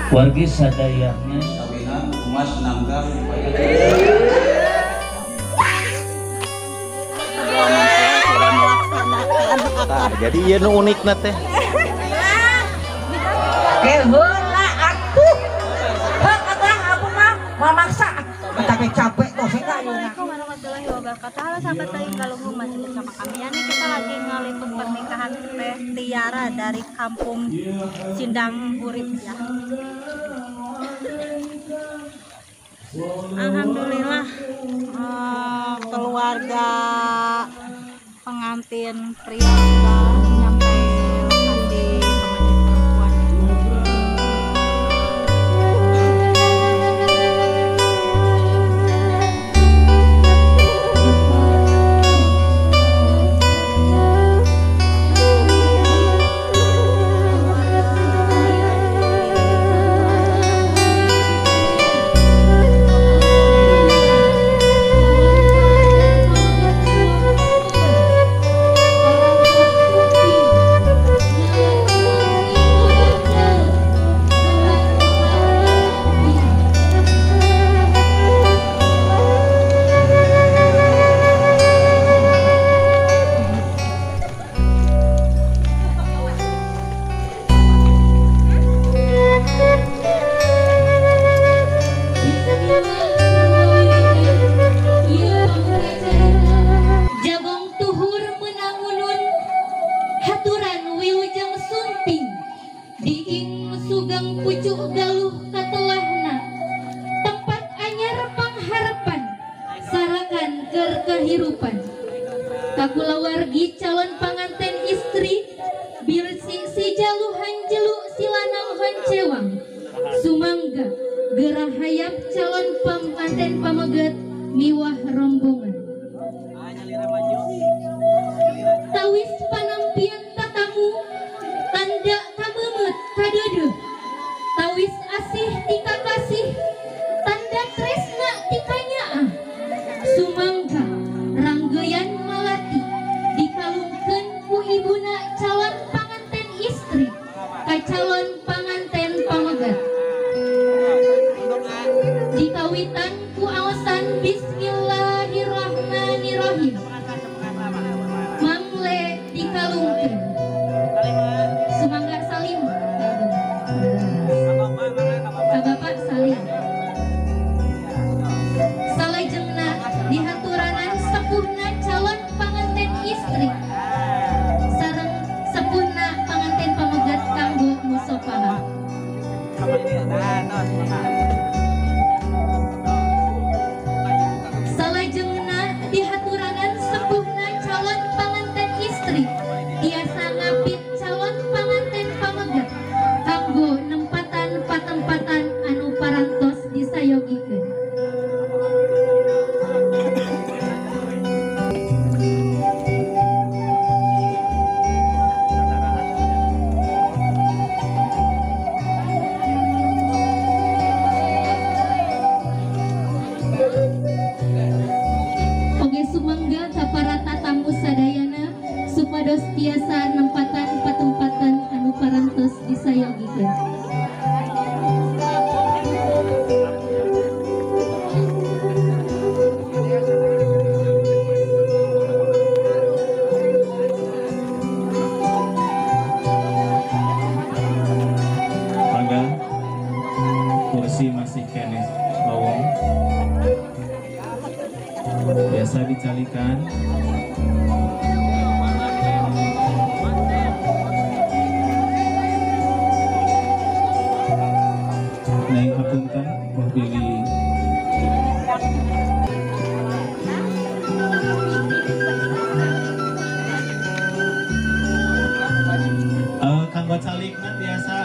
wargi sadayahnya sawinan emas nanggang nah, jadi iya nu unik na teh heula atuh heuh kagak apa mah mamaksa capek-capek tuh sih enggak Assalamualaikum warahmatullahi wabarakatuh. Halo sahabat Teuing Galunggung, masih bersama kami Yani. Kita lagi ngeliput pernikahan Teh Tiara dari kampung Cindang Urip ya. Alhamdulillah keluarga pengantin pria sudah nyampe lokasi pengantin perempuan. Kakula wargi calon panganten istri bilsi si jaluhan jelu silanang hancewang sumangga gerah hayap calon panganten pameget miwah rombongan tawis panampian tatamu tanda kamemet kadeudeung tawis asih tika kasih tanda tresna tika nyaah sumangga ranggeyan malati dikalungkeun ku ibuna calon panganten istri ka calon panganten pamegat dikawitan ku aosan bismillahirrahmanirrahim mangle dikalungkeun sumangga salim ka Bapak salim salajengna dihaturanan sepuhna calon panganten istri sareng sepuhna panganten pamegat kanggo musafaha. Salajengna dihaturanan sepuhna calon panganten istri tiasa ngapit calon panganten pamegat kanggo nempatan patempatan anu parantos disayogikeun. Oge sumangga ka para tatamu sadayana supados tiasa nempatan patempatan anu parantos disayogikeun. mangga kursi masih kene lowong biasa dicalikan naik hapunten Mbah Billy kanggo calikna biasa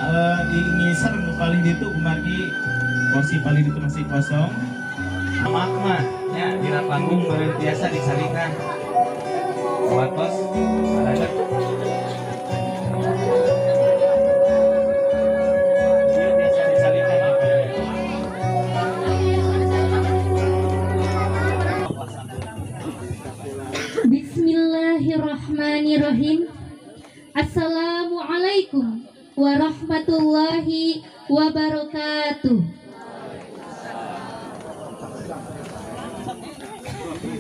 ngiser nu paling ditu kumargi kursi paling ditu masih kosong makna ya di panggung beureun biasa dicalikan watos ada biasa dicalikan Bismillahirrahmanirrahim. Assalamualaikum warahmatullahi wabarakatuh.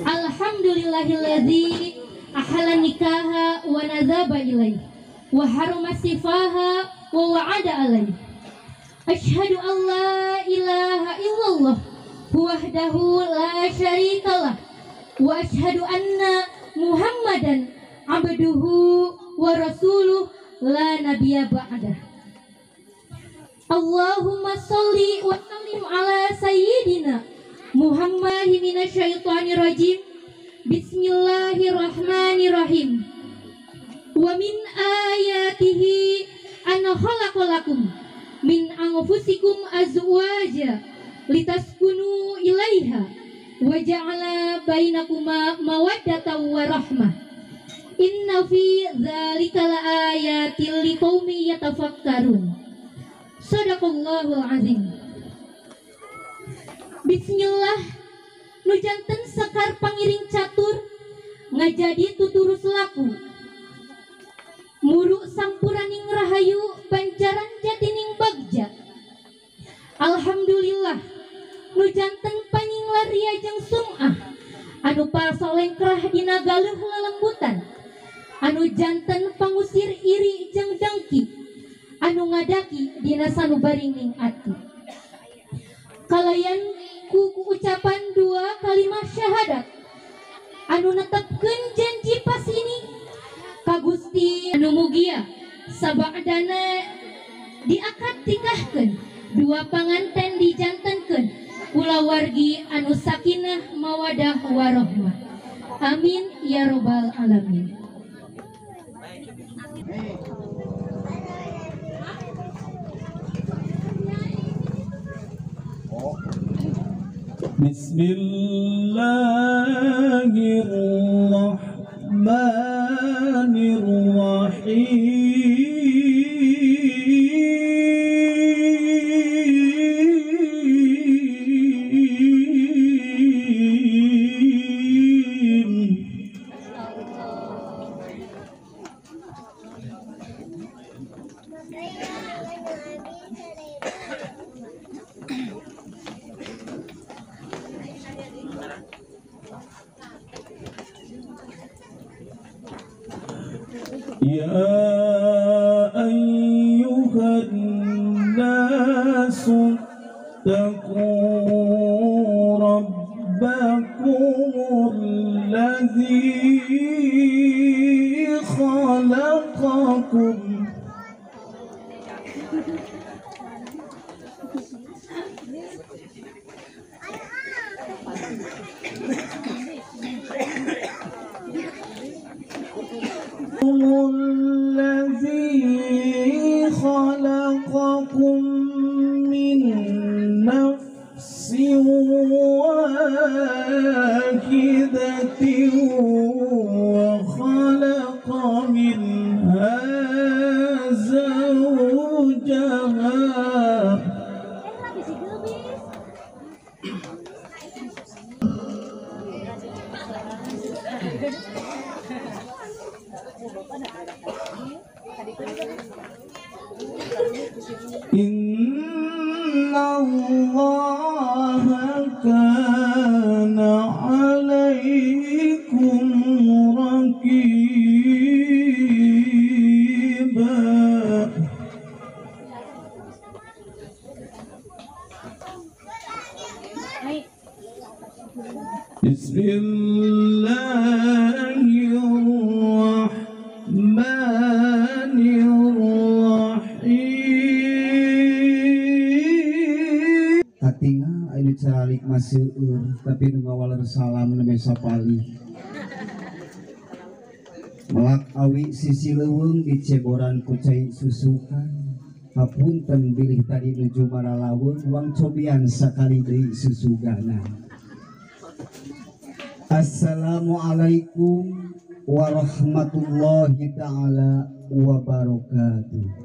Alhamdulillahilladzi ahalla nikaha wa nadzaba ilaih wa harama sifaha wa wa'ada alaih. Asyhadu an la ilaha illallah wahdahu la syarikalah wa asyhadu anna Muhammadan abduhu wa rasuluh la nabiyya ba'dah. Allahumma sholli wa sallim ala sayyidina Muhammadin minasyaitonir rajim. Bismillahirrahmanirrahim. Wa min ayatihi an khalaqalakum min anfusikum azwaja litaskunu ilaiha wa ja'ala bainakuma mawaddatan wa rahmah. Inna fi dzalika laayatil liqaumin yatafakkarun. Shadaqallahul azim. Bismillah. Nu janten sekar pangiring catur ngajadi tuturus laku muruk sampuraning rahayu pancaran jatining bagja. Alhamdulillah nu janten panying laria jeung sum'ah anu pasolengkrah dina galuh lelembutan, anu janten pangusir iri jeung dengki, anu ngadaki dina sanubaringing ati. Kalayan ku ucapan dua kalimat syahadat anu netepkeun janji pas ini ka Gusti anu mugia sabadana diakad nikahkeun dua panganten dijantenkeun kulawargi anu sakinah mawadah warahmah. Amin ya robbal alamin. Bismillahirrahmanirrahim. Ya ayyuhan nasu taqu rabbakumul ladzi khalaqakum الذي خلقكم من نفس واحدة وخلق منها زوجها Inna Allaha kana alaikum raqiba. Bismillahirrahmanirrahim. Katinga anu caralik maseueur tapi nu ngawal salam na mesapali. Melak awi sisi leuweung diceboran ku cai susukan. Hapunten bilih tadi nuju maralaweung uang cobian sakali deui susugana. Assalamualaikum warahmatullahi ta'ala wabarakatuh.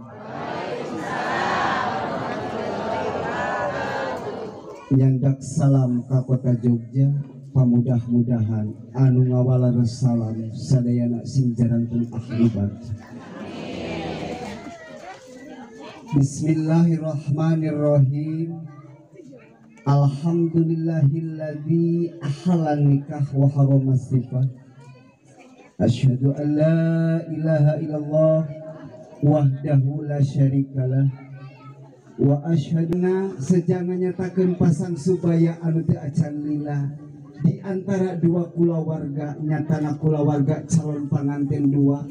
Nyandak salam ka kota Jogja, pamudah-mudahan anu ngawala salam sadayana sing jarankeun akhibat. Bismillahirrahmanirrahim. Alhamdulillahilladzi ahalan nikah wa harama sifah. Asyhadu an la ilaha illallah wahdahu la syarikalah wa asyhaduna sejana nyatakeun pasang subaya anu teu acan lila di antara dua kulawarga nyatana kulawarga calon panganten dua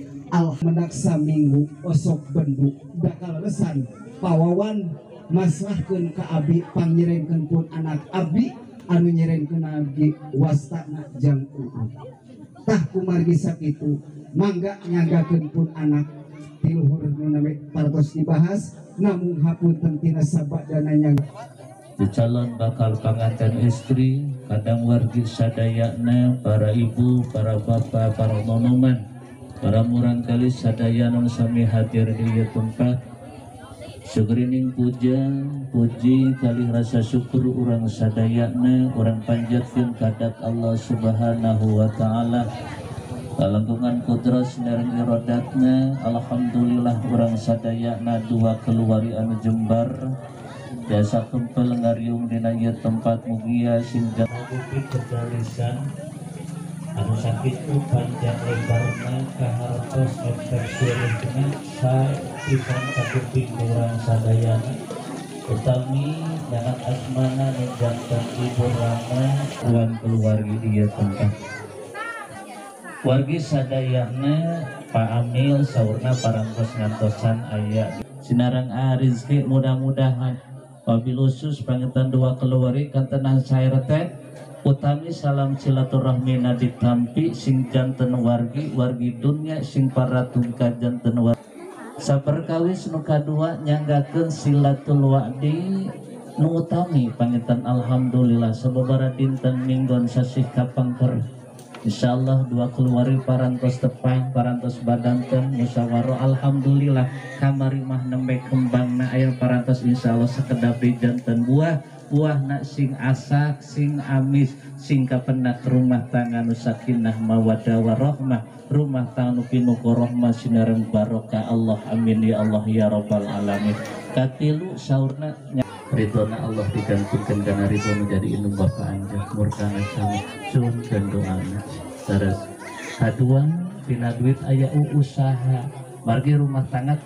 menaksa minggu osok bendu bakal lesan pawawan masrahkeun ka abi pangnyerenkeun pun anak abi anu nyerenkeun abi wastana jang uuk tah kumargi sakitu mangga nyagakeun pun anak tiluhur nu nami partos dibahas namun hapunten tina sabadana nyaga di calon bakal panganten istri kadang wargi sadayana para ibu, para bapak, para nonoman, para murang kali sadayana sami hadir di tempat segerining puja puji kali rasa syukur orang sadayana orang panjatkeun kadak Allah Subhanahu wa taala kalangkungan kudros nereng irodatna alhamdulillah orang sadayana dua keluari anu jembar biasa kumpul ngariung dina ieu tempat mugia singga bukit kedalisan anu sakitu panjang lebarna kahartos ekspresinya pisan sakuping urang sadayana utami dengan asmana nu janten ibu rama uang keluarga ieu tempat wargi sadayana Pak Amil saurna parangtos ngantosan aya sinarang rizki mudah-mudahan wabil khusus pangetan dua keluarga kantenah sair teh utami salam silaturahmi ditampi sing janten wargi dunya sing paratungka janten wargi saperkawis nu kadua nyanggakeun silatul wa'di nu utami pangetan alhamdulillah sababaraha dinten minggon sasih kapangker insyaallah dua keluarga parantos tepang parantos badanten musyawarah alhamdulillah kamari mah nembe kembangna aya parantos insyaallah sekedap di janten buahna sing asak sing amis sing kapendak rumah tangga nu sakinah mawaddah warahmah rumah tangga nu pinuh rahmah sinareng barokah Allah amin ya Allah ya rabbal alamin katilu saurna ridhona Allah digantungkeun kana ridho menjadi indung Bapa anjeun murkana sami suhunkeun doana terus kadua dina duit aya usaha margi rumah tangga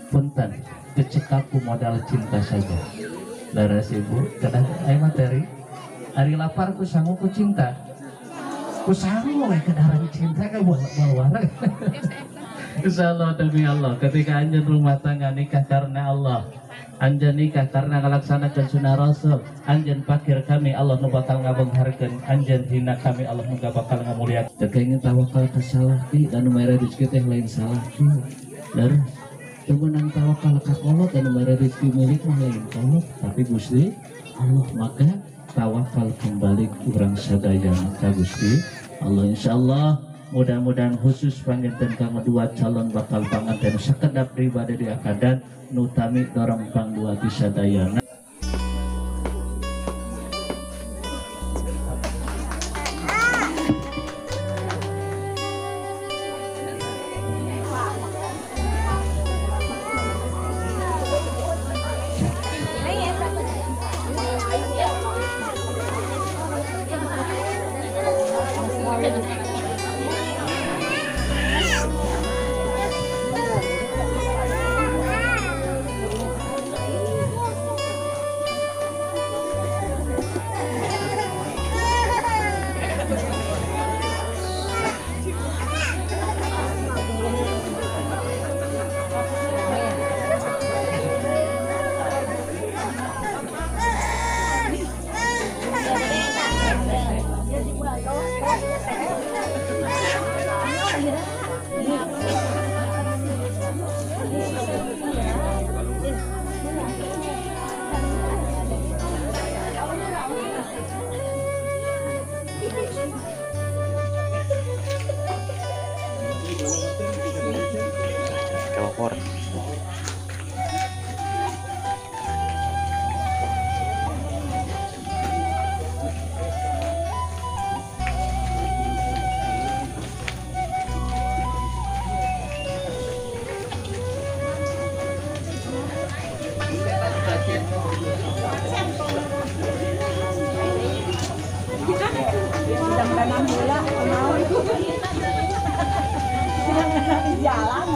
punten kecekapu modal cinta saja daras ibu kedah aya materi ari lapar ku sangu ku cinta ku sangu we kedaran cinta ka bawa-bawa insyaallah demi Allah ketika anjeun rumah tangga nikah karena Allah anjeun nikah karena ngalaksanakeun sunah rasul anjeun pakir kami Allah nu bakal ngabengharkeun anjeun hina kami Allah nu bakal ngamuliakeun teu ingin tawakal ka salaki anu mere rezeki teh lain salaki dan teu meunang tawakal ka kolot anu mere rezeki milik mah lain kolot tapi Gusti Allah maka tawakal kembali urang sadayana ka Gusti Allah insyaallah mudah-mudahan khusus panganten kang dua calon bakal panganten sakedap pribadi di akadan nutami dorong pang dua di sadayana Makanan gula, mau itu. Di jalan,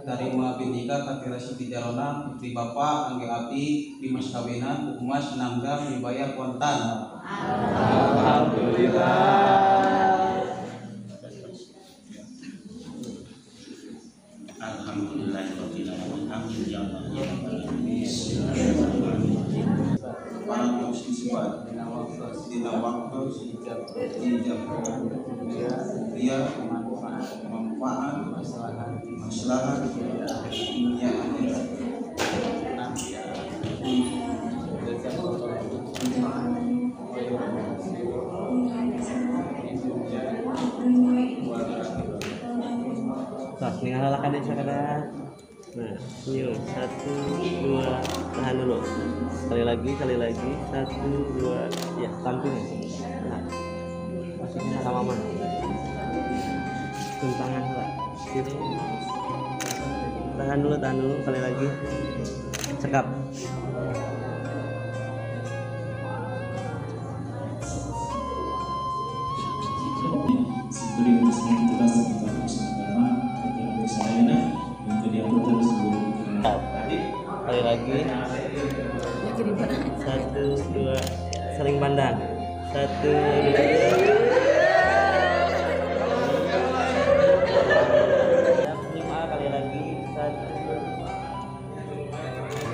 dari Mua Bintika Katira Siti Jarona putri Bapak Angge Api di mas kawinan Umas Nangga dibayar kontan. Para musisibat dina waktu sejak dia manfaat maslahat dunia akhirat. Nah, tinggal halakan aja kada. Nah, yuk 1, 2, tahan dulu. Sekali lagi, 1, 2, ya tampil. Nah, masukin sama mama. Tangan lah. Sini. Tahan dulu, sekali lagi. Sekap. Sekali lagi. 1, 2, saling pandang. 1, 2.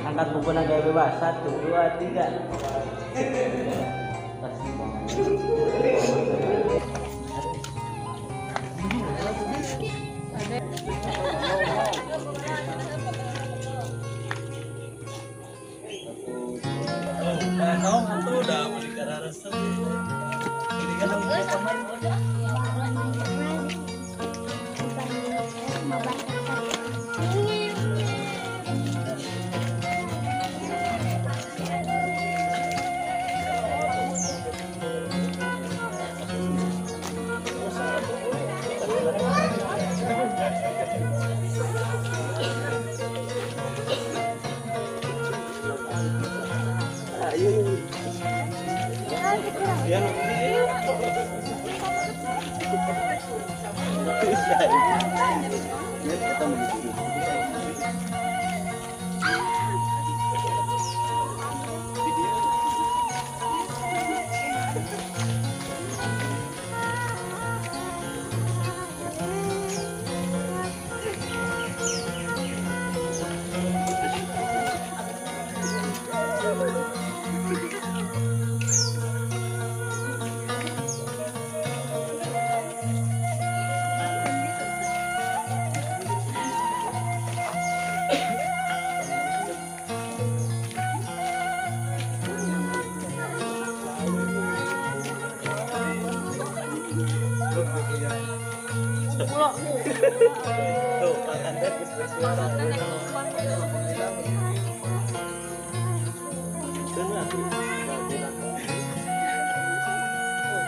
Angkat buku naga bebas. 1, 2, 3.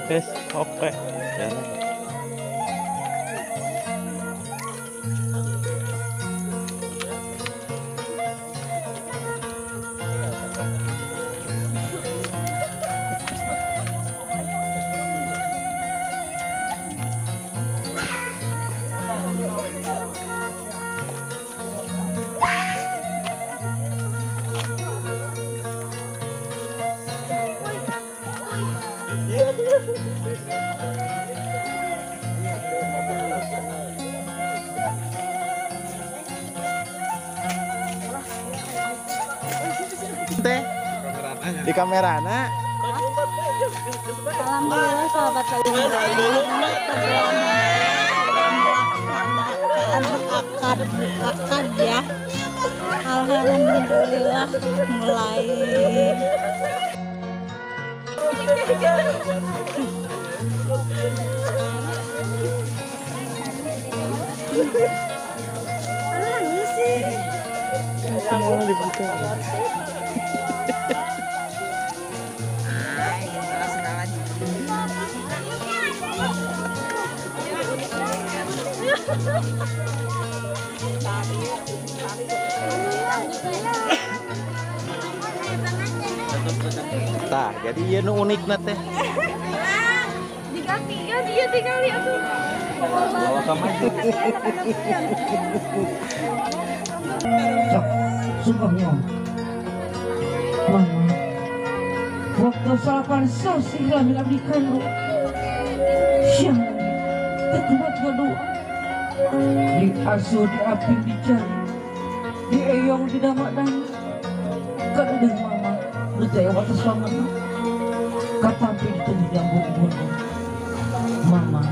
Yes, oke. Ya. Di kamera nak. Alhamdulillah sahabat akad ya. Alhamdulillah mulai Tah, jadi ieu nu unik na teh. tiga dia tinggali aku. Bawa ka maju. Sok, sungguhnya Mama, waktu salapan sosih lahir abdi kandung siang terkemat kedua diasuh diapin dicari dieyong di damak-damak kadang Mama berjaya watas banget katampi di tengah jambung Mama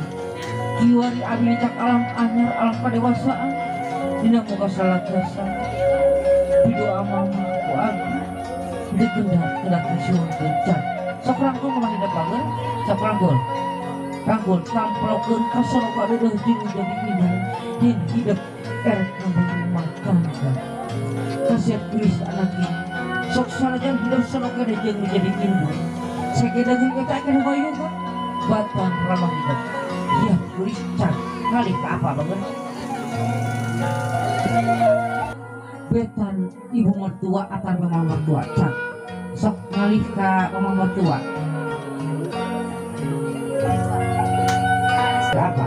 kiwari abdi cak alam anyar alam padewasaan dina muka salah jasa doa Mama ku abdi dekendak kasihan kencang sok rangkul Mama hidup banget sok rangkul tamplokeun kasoroka deudeuh jeung jadi inang yen hidup erek nambah makan kasihan tulis anaknya sok sanajan hidup soroka deudeuh jeung jadi indung sagedageun eta kana hoyong batan ramah hidup ya tulis can kali ka apa banget betan ibu mertua akan mama mertua can sok ngalih ka mama mertua berapa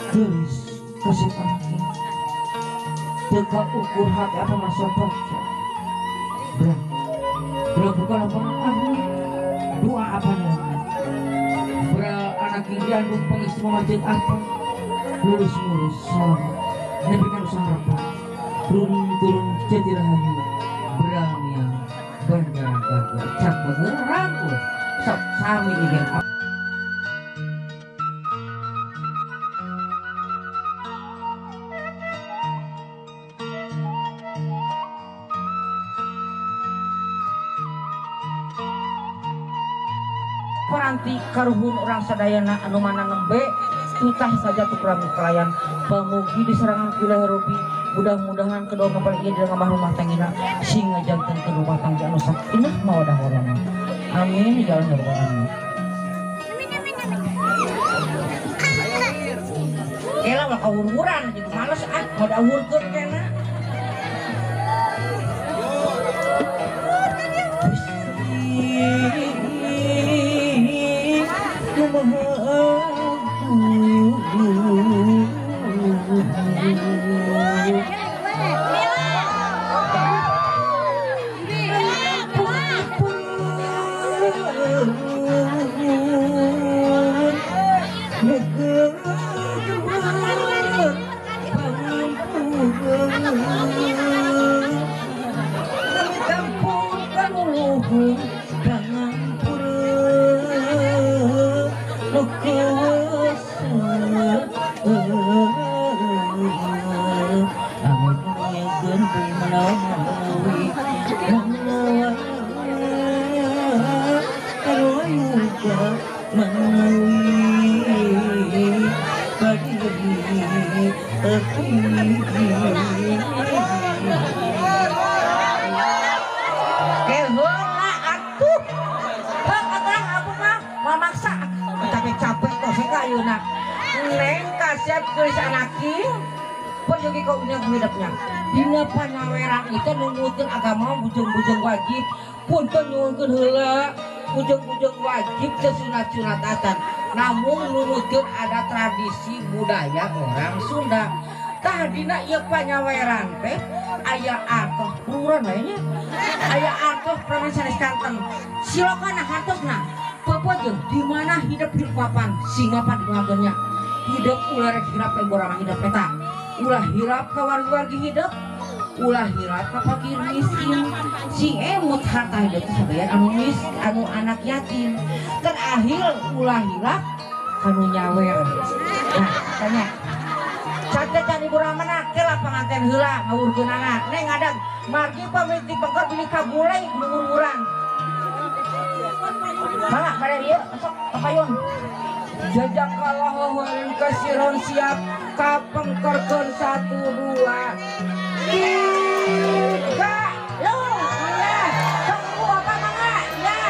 tulis kasih anaknya teka ukur hati apa masa baca berat bukan apa ahli doa apa namanya berat anak yang diandung pengistimewa jeung apa lulus selamat neberikan usaha harapan turun jadi rahayu berang yang bergara-gara cak berangkul sok sami ingin apa paranti karuhun orang sadayana anu mana ngembe tutah saja tukrami kelayan pamugi di serangan wilayah Robi mudah-mudahan kedua kapal ieu di ngambah rumah tanggina singa janten kedua rumah tangga anu sakinah mawadah warahmah amin ya rabbal alamin kela mah kawur-wuran jadi males mau dawurkeun kena capek kok sih kayuna neng kasiat kulis anaki perjugi kau ini hidupnya dina panyawerang itu nunggutin agama bujung-bujung wajib punten nyuwunkeun heula bujung-bujung wajib teu sunat-sunatatan namun nunggutin ada tradisi budaya orang Sunda tah dina ieu panyawerang teh aya artos puran aya aya artos pramen sanes kanten silokan hartosna Papa aja di mana hidup papan si mapan ngagenya hidup ulah rek hirap ke borang hidup peta ulah hirap ke warga hidup ulah hirap ke fakir miskin si emut harta hidup sebagian anu anak yatim kan akhir ulah hirap kanu nyawer. Nah tanya Cate cani kurang mana ke pengantin heula ngawurkeun anak neng ada margi pamiti pengker beli kabulai ngurang mana pada dia sok kapayun jajak kalah heureun kasiron siap kapengkerkeun 1 2 3 lu ya tunggu apa mangga ya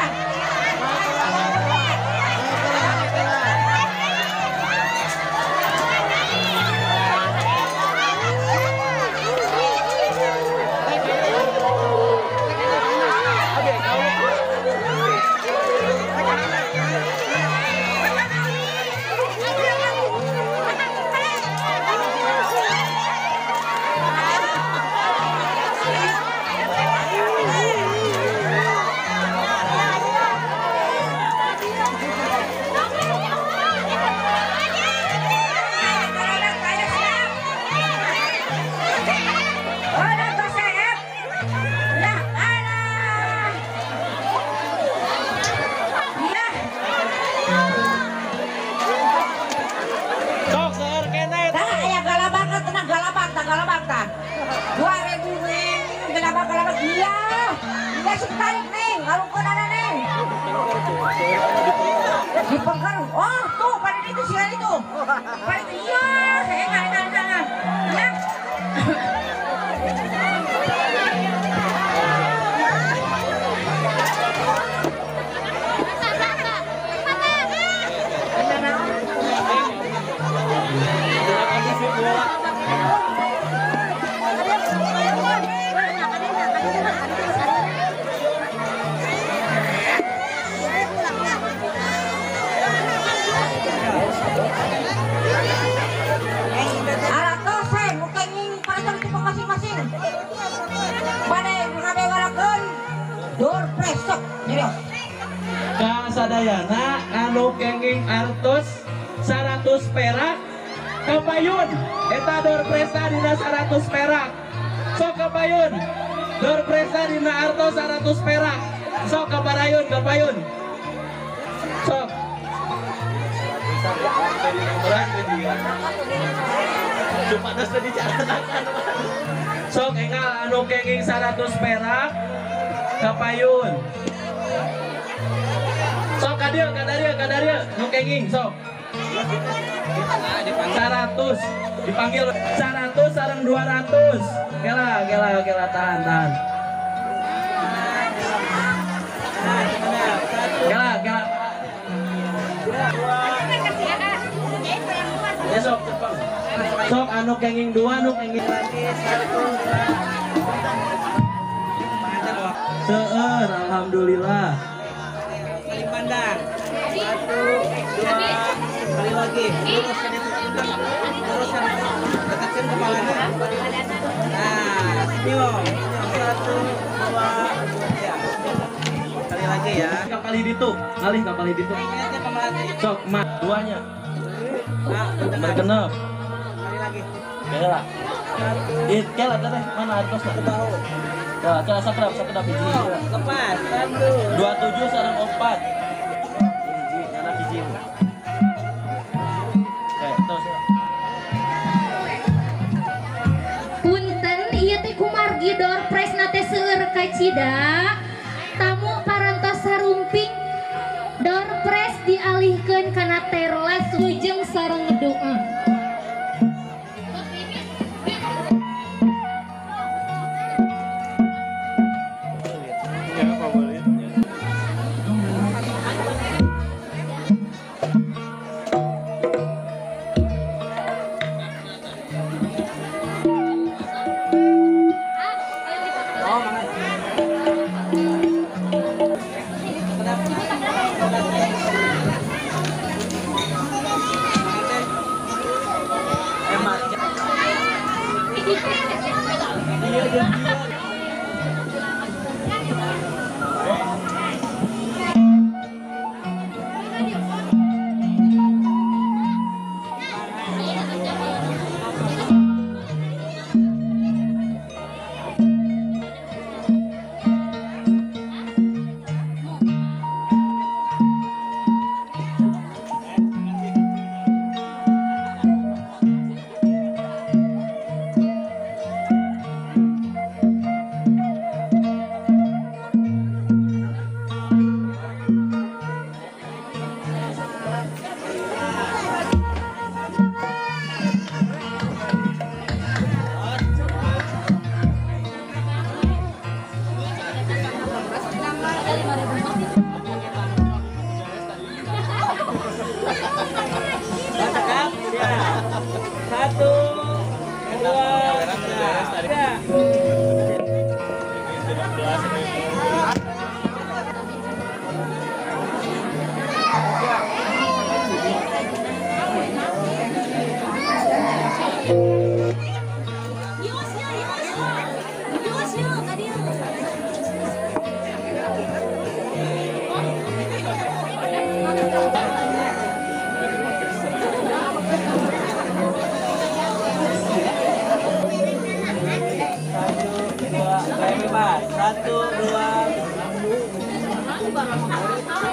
dipengker oh tuh pada itu sih itu pada itu iya enak ya Kasadayana anu kenging artos 100 perak kapayun eta door presa dina 100 perak sok kapayun door presa dina artos 100 perak sok kaparayun kapayun sok sok enggal anu kenging 100 perak kapayun sok kadaria nu kenging sok 100 dipanggil 100 sareng 200 kela tahan kela ya sok cepeng sok anu kenging 2 anu kenging seueur alhamdulillah pandang 1 2 kali lagi teruskan dekatkan kepalanya nah senyum 1 2 ya kali lagi ya kapal hiditu ngalih kapal hiditu sok mak duanya berkenep kali lagi kela teh mana artos ke bahu kela sakrap hiji lepas 27 sareng 4 hiji anak hiji terus Punten ieu teh kumargi door presna teh seueur ka Cida tamu parantos sarumping door pres dialihkeun kana terlas lujeng sareng ngedoa. Bang.